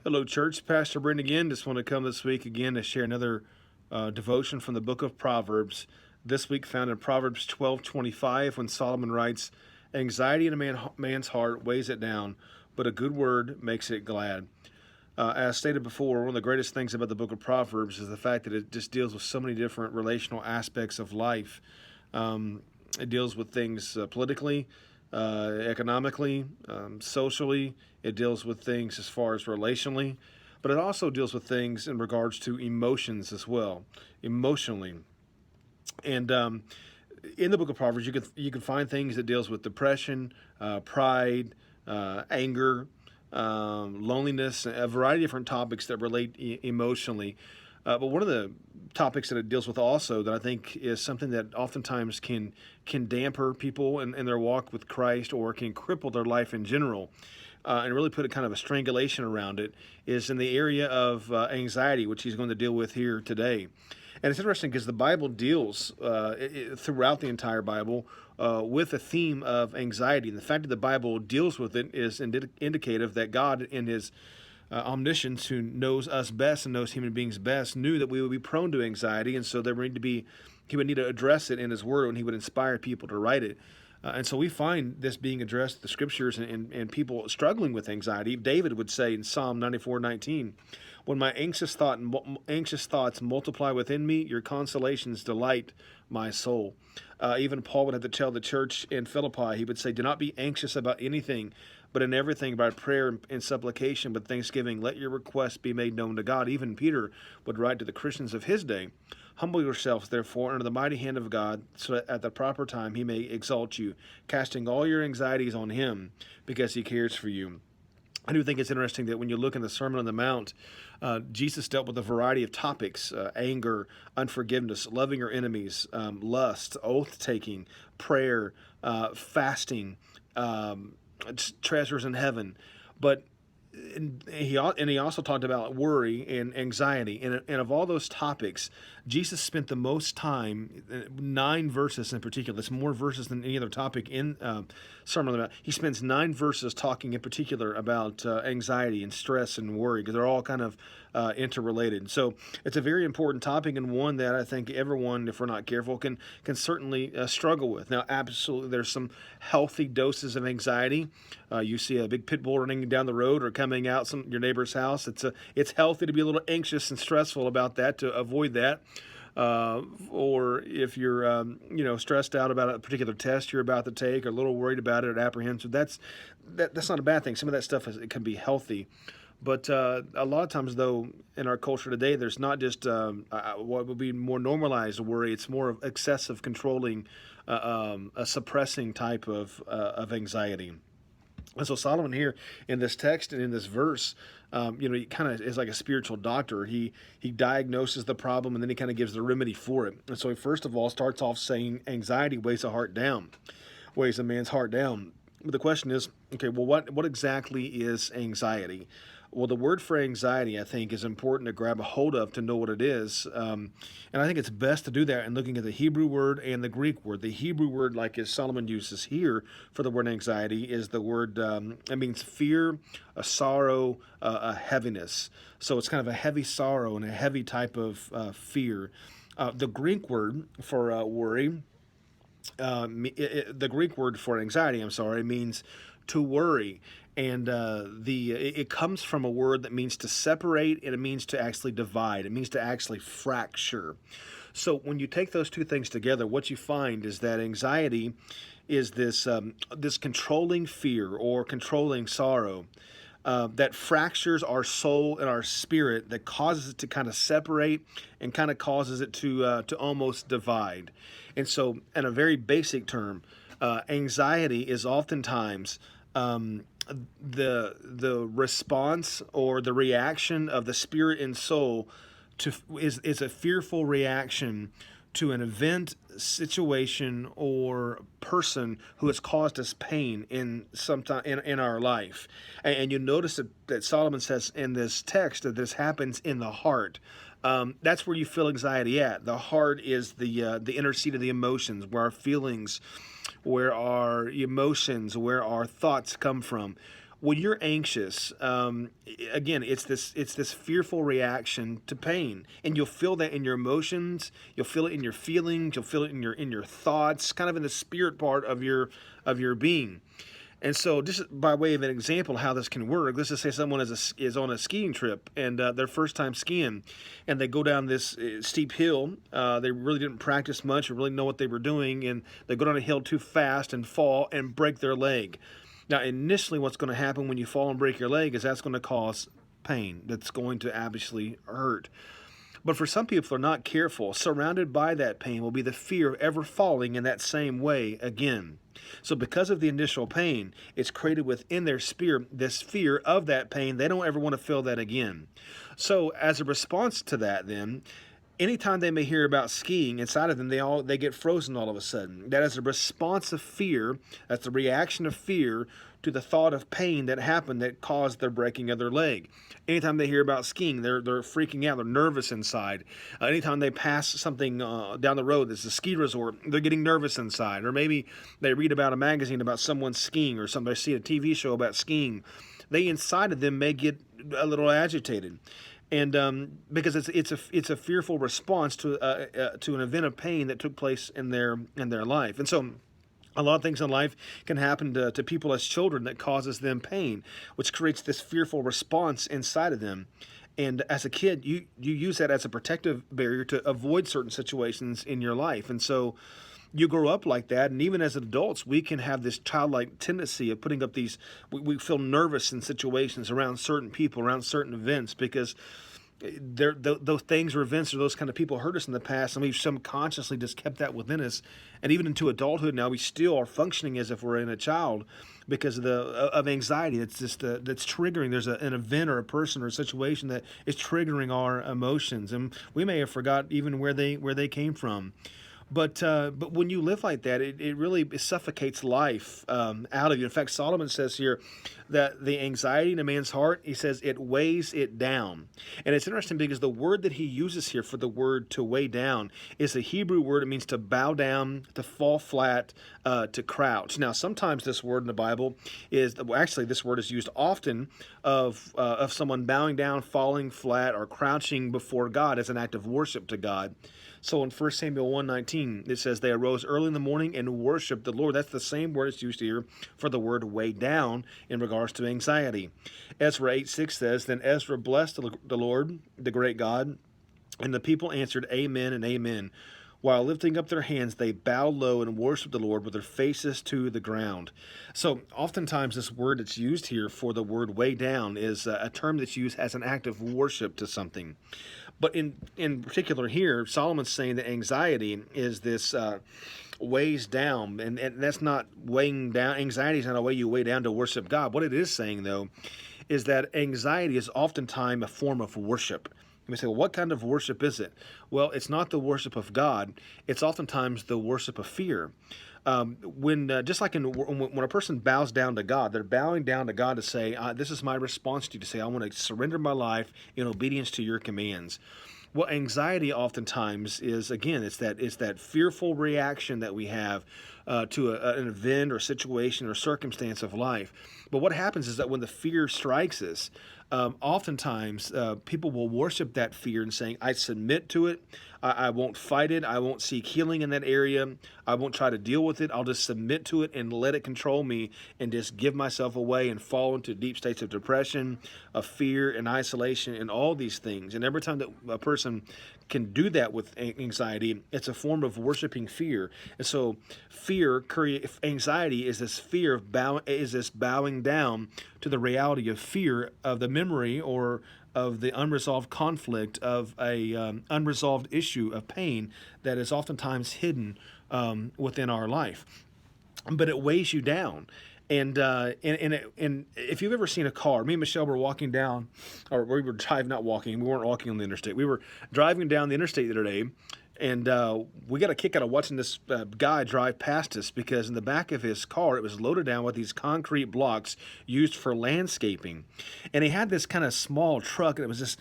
Hello, church. Pastor Brent again. Just want to come this week again to share another devotion from the book of Proverbs. This week found in Proverbs 12:25, when Solomon writes, "Anxiety in a man's heart weighs it down, but a good word makes it glad." As stated before, one of the greatest things about the book of Proverbs is the fact that it just deals with so many different relational aspects of life. It deals with things politically, economically, socially. It deals with things as far as relationally, but it also deals with things in regards to emotions as well, emotionally. And in the book of Proverbs, you can find things that deals with depression, pride, anger, loneliness, a variety of different topics that relate emotionally. But one of the topics that it deals with also that I think is something that oftentimes can damper people in their walk with Christ, or can cripple their life in general, and really put a kind of a strangulation around it, is in the area of anxiety, which he's going to deal with here today. And it's interesting because the Bible deals throughout the entire Bible with a theme of anxiety. And the fact that the Bible deals with it is indicative that God, in His omniscience, who knows us best and knows human beings best, knew that we would be prone to anxiety, and so there would need to be, He would need to address it in His Word, and He would inspire people to write it. And so we find this being addressed in the scriptures, and people struggling with anxiety. David would say in Psalm 94:19, "When my anxious thoughts multiply within me, your consolations delight my soul." Even Paul would have to tell the church in Philippi, he would say, "Do not be anxious about anything, but in everything by prayer and supplication with thanksgiving, let your requests be made known to God." Even Peter would write to the Christians of his day, "Humble yourselves, therefore, under the mighty hand of God, so that at the proper time He may exalt you, casting all your anxieties on Him, because He cares for you." I do think it's interesting that when you look in the Sermon on the Mount, Jesus dealt with a variety of topics: anger, unforgiveness, loving your enemies, lust, oath taking, prayer, fasting, treasures in heaven. But he also talked about worry and anxiety, and of all those topics, Jesus spent the most time, 9 verses in particular. That's more verses than any other topic in Sermon on the Mount. He spends 9 verses talking in particular about anxiety and stress and worry, because they're all kind of interrelated. So it's a very important topic, and one that I think everyone, if we're not careful, can certainly struggle with. Now, absolutely, there's some healthy doses of anxiety. You see a big pit bull running down the road or coming out your neighbor's house. It's healthy to be a little anxious and stressful about that, to avoid that. Or if you're stressed out about a particular test you're about to take, or a little worried about it or apprehensive, that's not a bad thing. Some of that stuff it can be healthy. But a lot of times, though, in our culture today, there's not just what would be more normalized worry. It's more of excessive, controlling, a suppressing type of anxiety. And so Solomon here in this text and in this verse, he kind of is like a spiritual doctor. He diagnoses the problem, and then he kind of gives the remedy for it. And so he first of all starts off saying anxiety weighs a man's heart down. But the question is, okay, well, what exactly is anxiety? Well, the word for anxiety, I think, is important to grab a hold of to know what it is. And I think it's best to do that in looking at the Hebrew word and the Greek word. The Hebrew word, like as Solomon uses here for the word anxiety, is the word, it means fear, a sorrow, a heaviness. So it's kind of a heavy sorrow and a heavy type of fear. The Greek word for worry, the Greek word for anxiety, I'm sorry, means to worry. And it comes from a word that means to separate, and it means to actually divide. It means to actually fracture. So when you take those two things together, what you find is that anxiety is this controlling fear or controlling sorrow that fractures our soul and our spirit, that causes it to kind of separate and kind of causes it to almost divide. And so, in a very basic term, anxiety is oftentimes the response or the reaction of the spirit and soul is a fearful reaction to an event, situation, or person who has caused us pain in some time in our life. And you notice that Solomon says in this text that this happens in the heart. That's where you feel anxiety at. The heart is the inner seat of the emotions, where our feelings, where our emotions, where our thoughts come from. When you're anxious, again, it's this fearful reaction to pain, and you'll feel that in your emotions, you'll feel it in your feelings, you'll feel it in your thoughts, kind of in the spirit part of your being. And so, just by way of an example, how this can work, let's just say someone is on a skiing trip and their first time skiing, and they go down this steep hill. They really didn't practice much or really know what they were doing, and they go down a hill too fast and fall and break their leg. Now, initially, what's going to happen when you fall and break your leg is that's going to cause pain. That's going to obviously hurt. But for some people, if they're not careful, surrounded by that pain will be the fear of ever falling in that same way again. So, because of the initial pain, it's created within their spirit this fear of that pain. They don't ever want to feel that again. So, as a response to that, then, anytime they may hear about skiing inside of them, they get frozen all of a sudden. That is a response of fear. That's the reaction of fear to the thought of pain that happened that caused their breaking of their leg. Anytime they hear about skiing, they're freaking out. They're nervous inside. Anytime they pass something down the road that's a ski resort, they're getting nervous inside. Or maybe they read about a magazine about someone skiing, or somebody see a TV show about skiing. They inside of them may get a little agitated. And because it's a fearful response to an event of pain that took place in their life. And so a lot of things in life can happen to people as children that causes them pain, which creates this fearful response inside of them. And as a kid, you use that as a protective barrier to avoid certain situations in your life. And so you grow up like that, and even as adults, we can have this childlike tendency of putting up these. We feel nervous in situations around certain people, around certain events, because those things or events or those kind of people hurt us in the past, and we've subconsciously just kept that within us. And even into adulthood now, we still are functioning as if we're in a child because of anxiety. It's just that's triggering. There's an event or a person or a situation that is triggering our emotions, and we may have forgot even where they came from. But when you live like that, it really suffocates life out of you. In fact, Solomon says here that the anxiety in a man's heart, he says, it weighs it down. And it's interesting because the word that he uses here for the word to weigh down is a Hebrew word. It means to bow down, to fall flat, to crouch. Now, sometimes this word in the Bible actually this word is used often of someone bowing down, falling flat, or crouching before God as an act of worship to God. So in 1 Samuel 1:19, it says, they arose early in the morning and worshiped the Lord. That's the same word that's used here for the word weigh down in regards to anxiety. Ezra 8:6 says, then Ezra blessed the Lord, the great God, and the people answered, amen and amen. While lifting up their hands, they bowed low and worshiped the Lord with their faces to the ground. So oftentimes this word that's used here for the word weigh down is a term that's used as an act of worship to something. But in particular here, Solomon's saying that anxiety is this weighs down, and that's not weighing down. Anxiety is not a way you weigh down to worship God. What it is saying, though, is that anxiety is oftentimes a form of worship. You may say, well, what kind of worship is it? Well, it's not the worship of God. It's oftentimes the worship of fear. Just like when a person bows down to God, they're bowing down to God to say, this is my response to you, to say, I want to surrender my life in obedience to your commands. Well, anxiety oftentimes is, again, it's that fearful reaction that we have to an event or situation or circumstance of life. But what happens is that when the fear strikes us, oftentimes people will worship that fear and saying, I submit to it. I won't fight it. I won't seek healing in that area. I won't try to deal with it. I'll just submit to it and let it control me and just give myself away and fall into deep states of depression, of fear and isolation and all these things. And every time that a person can do that with anxiety, it's a form of worshiping fear. And so anxiety is this fear of bowing down to the reality of fear of the memory or of the unresolved conflict of a unresolved issue of pain that is oftentimes hidden within our life. But it weighs you down. And if you've ever seen a car, me and Michelle were walking down, or we were driving, not walking, we weren't walking on the interstate. We were driving down the interstate the other day, and we got a kick out of watching this guy drive past us because in the back of his car, it was loaded down with these concrete blocks used for landscaping. And he had this kind of small truck, and it was just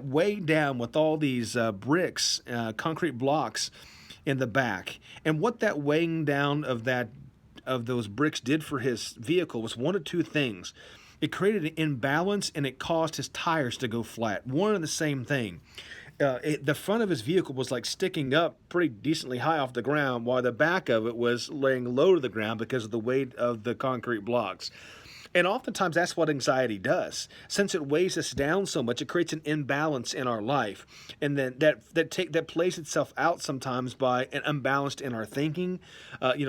weighed down with all these bricks, concrete blocks in the back. And what that weighing down of those bricks did for his vehicle was one of two things. It created an imbalance, and it caused his tires to go flat. One and the same thing. The front of his vehicle was like sticking up pretty decently high off the ground, while the back of it was laying low to the ground because of the weight of the concrete blocks. And oftentimes that's what anxiety does. Since it weighs us down so much, it creates an imbalance in our life. And then that plays itself out sometimes by an imbalance in our thinking.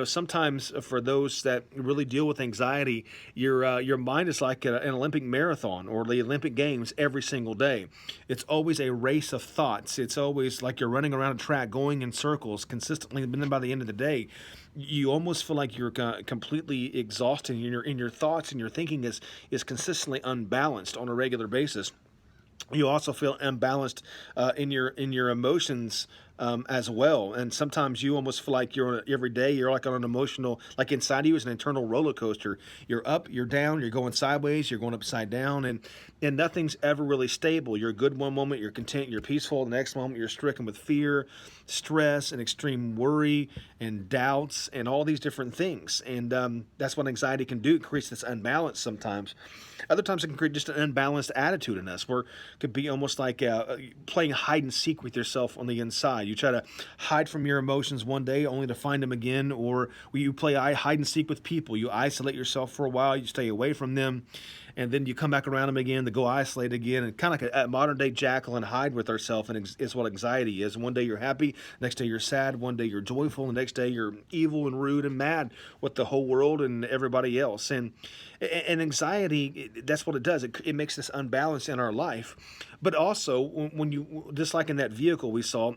Sometimes for those that really deal with anxiety, your mind is like an Olympic marathon or the Olympic Games every single day. It's always a race of thoughts. It's always like you're running around a track going in circles consistently, and then by the end of the day, you almost feel like you're completely exhausted in your thoughts, and your thinking is consistently unbalanced on a regular basis. You also feel imbalanced in your emotions as well, and sometimes you almost feel like every day you're like on an emotional, like inside you is an internal roller coaster. You're up, you're down, you're going sideways, you're going upside down, and nothing's ever really stable. You're good one moment, you're content, you're peaceful. The next moment, you're stricken with fear, stress, and extreme worry and doubts, and all these different things. And that's what anxiety can do. It creates this unbalance sometimes. Other times it can create just an unbalanced attitude in us, where it could be almost like playing hide and seek with yourself on the inside. You try to hide from your emotions one day only to find them again, or you play hide and seek with people. You isolate yourself for a while, you stay away from them, and then you come back around them again to go isolate again, and kind of like a modern day Jekyll and Hyde with ourselves, and is what anxiety is. One day you're happy, next day you're sad, one day you're joyful, and the next day you're evil and rude and mad with the whole world and everybody else. And anxiety, that's what it does. It makes this unbalance in our life. But also, when you, just like in that vehicle we saw,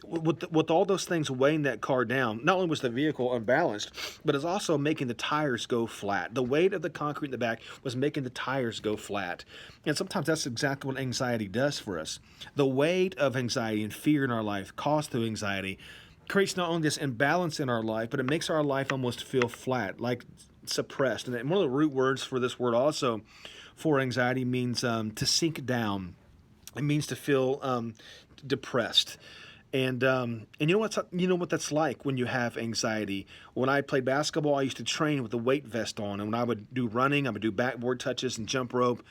with all those things weighing that car down, not only was the vehicle unbalanced, but it's also making the tires go flat. The weight of the concrete in the back was making the tires go flat. And sometimes that's exactly what anxiety does for us. The weight of anxiety and fear in our life, caused through anxiety, creates not only this imbalance in our life, but it makes our life almost feel flat, like suppressed. And one of the root words for this word also for anxiety means to sink down. It means to feel depressed. And you know what that's like when you have anxiety. When I played basketball, I used to train with a weight vest on, and when I would do running, I would do backboard touches and jump rope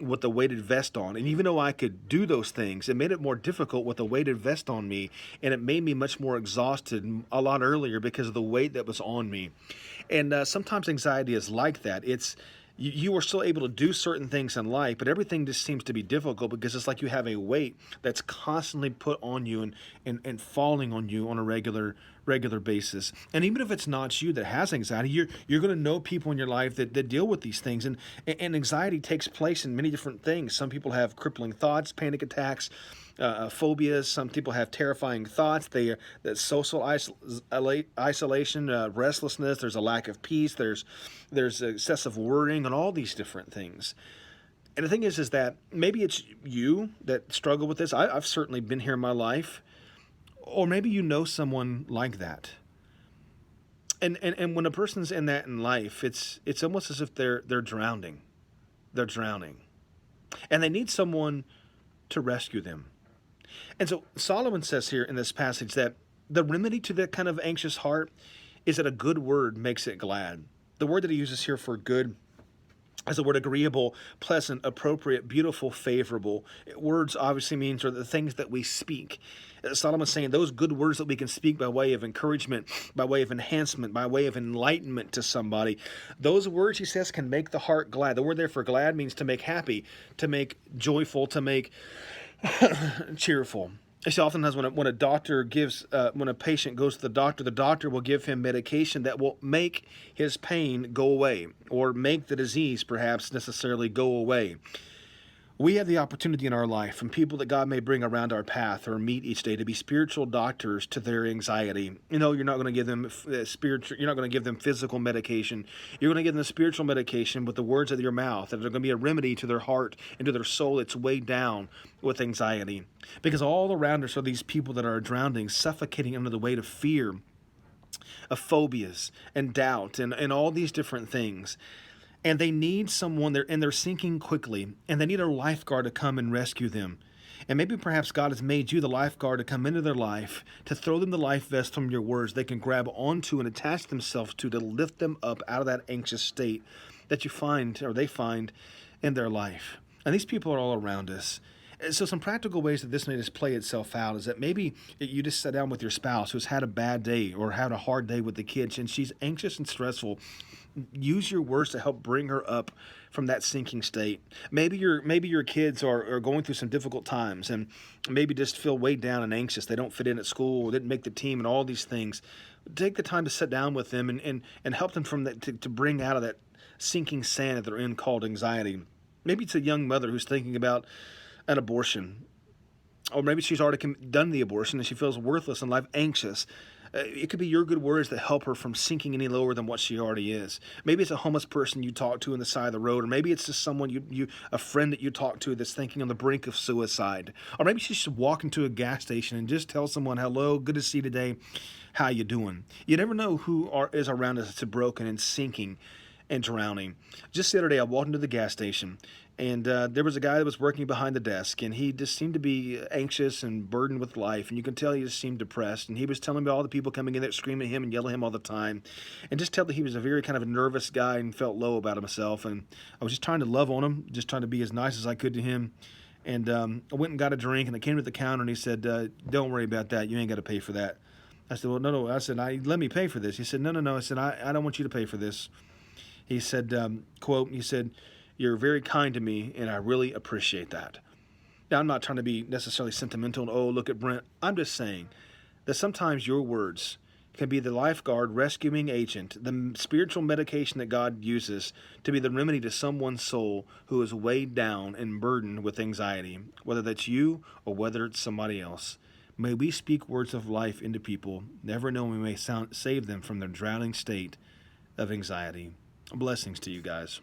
with the weighted vest on. And even though I could do those things, it made it more difficult with the weighted vest on me, and it made me much more exhausted a lot earlier because of the weight that was on me. And sometimes anxiety is like that. You are still able to do certain things in life, but everything just seems to be difficult because it's like you have a weight that's constantly put on you and falling on you on a regular basis. And even if it's not you that has anxiety, you're going to know people in your life that deal with these things. And anxiety takes place in many different things. Some people have crippling thoughts, panic attacks, phobias. Some people have terrifying thoughts. That social isolation, restlessness. There's a lack of peace. There's excessive worrying, and all these different things. And the thing is that maybe it's you that struggle with this. I've certainly been here in my life, or maybe you know someone like that. And when a person's in that in life, it's almost as if they're drowning. They're drowning, and they need someone to rescue them. And so Solomon says here in this passage that the remedy to that kind of anxious heart is that a good word makes it glad. The word that he uses here for good is the word agreeable, pleasant, appropriate, beautiful, favorable. Words obviously means are the things that we speak. Solomon's saying those good words that we can speak by way of encouragement, by way of enhancement, by way of enlightenment to somebody. Those words, he says, can make the heart glad. The word there for glad means to make happy, to make joyful, to make cheerful. I see oftentimes when a patient goes to the doctor will give him medication that will make his pain go away, or make the disease perhaps necessarily go away. We have the opportunity in our life from people that God may bring around our path or meet each day to be spiritual doctors to their anxiety. You know, you're not going to give them you're not going to give them physical medication. You're going to give them spiritual medication with the words of your mouth that are going to be a remedy to their heart and to their soul that's weighed down with anxiety. Because all around us are these people that are drowning, suffocating under the weight of fear, of phobias and doubt and all these different things. And they need someone there, and they're sinking quickly, and they need a lifeguard to come and rescue them. And maybe perhaps God has made you the lifeguard to come into their life, to throw them the life vest from your words they can grab onto and attach themselves to lift them up out of that anxious state that you find or they find in their life. And these people are all around us. And so some practical ways that this may just play itself out is that maybe you just sit down with your spouse who's had a bad day or had a hard day with the kids and she's anxious and stressful. Use your words to help bring her up from that sinking state. Maybe your kids are going through some difficult times and maybe just feel weighed down and anxious. They don't fit in at school, didn't make the team, and all these things. Take the time to sit down with them and help them from that to bring out of that sinking sand that they're in called anxiety. Maybe it's a young mother who's thinking about an abortion, or maybe she's already done the abortion and she feels worthless in life, anxious. It could be your good words that help her from sinking any lower than what she already is. Maybe it's a homeless person you talk to on the side of the road, or maybe it's just someone a friend that you talk to that's thinking on the brink of suicide, or maybe she should walk into a gas station and just tell someone, "Hello, good to see you today. How you doing?" You never know who is around us that's broken and sinking and drowning. Just the other day, I walked into the gas station, and there was a guy that was working behind the desk, and he just seemed to be anxious and burdened with life, and you could tell he just seemed depressed. And he was telling me all the people coming in there screaming at him and yelling at him all the time, and just tell that he was a very kind of a nervous guy and felt low about himself. And I was just trying to love on him, just trying to be as nice as I could to him. And I went and got a drink, and I came to the counter, and he said, "Don't worry about that. You ain't got to pay for that." I said, "Well, no." I said, "Let me pay for this." He said, No. I said, I don't want you to pay for this." He said, quote, he said, "You're very kind to me, and I really appreciate that." Now, I'm not trying to be necessarily sentimental and, "Oh, look at Brent." I'm just saying that sometimes your words can be the lifeguard rescuing agent, the spiritual medication that God uses to be the remedy to someone's soul who is weighed down and burdened with anxiety, whether that's you or whether it's somebody else. May we speak words of life into people, never knowing we may save them from their drowning state of anxiety. Blessings to you guys.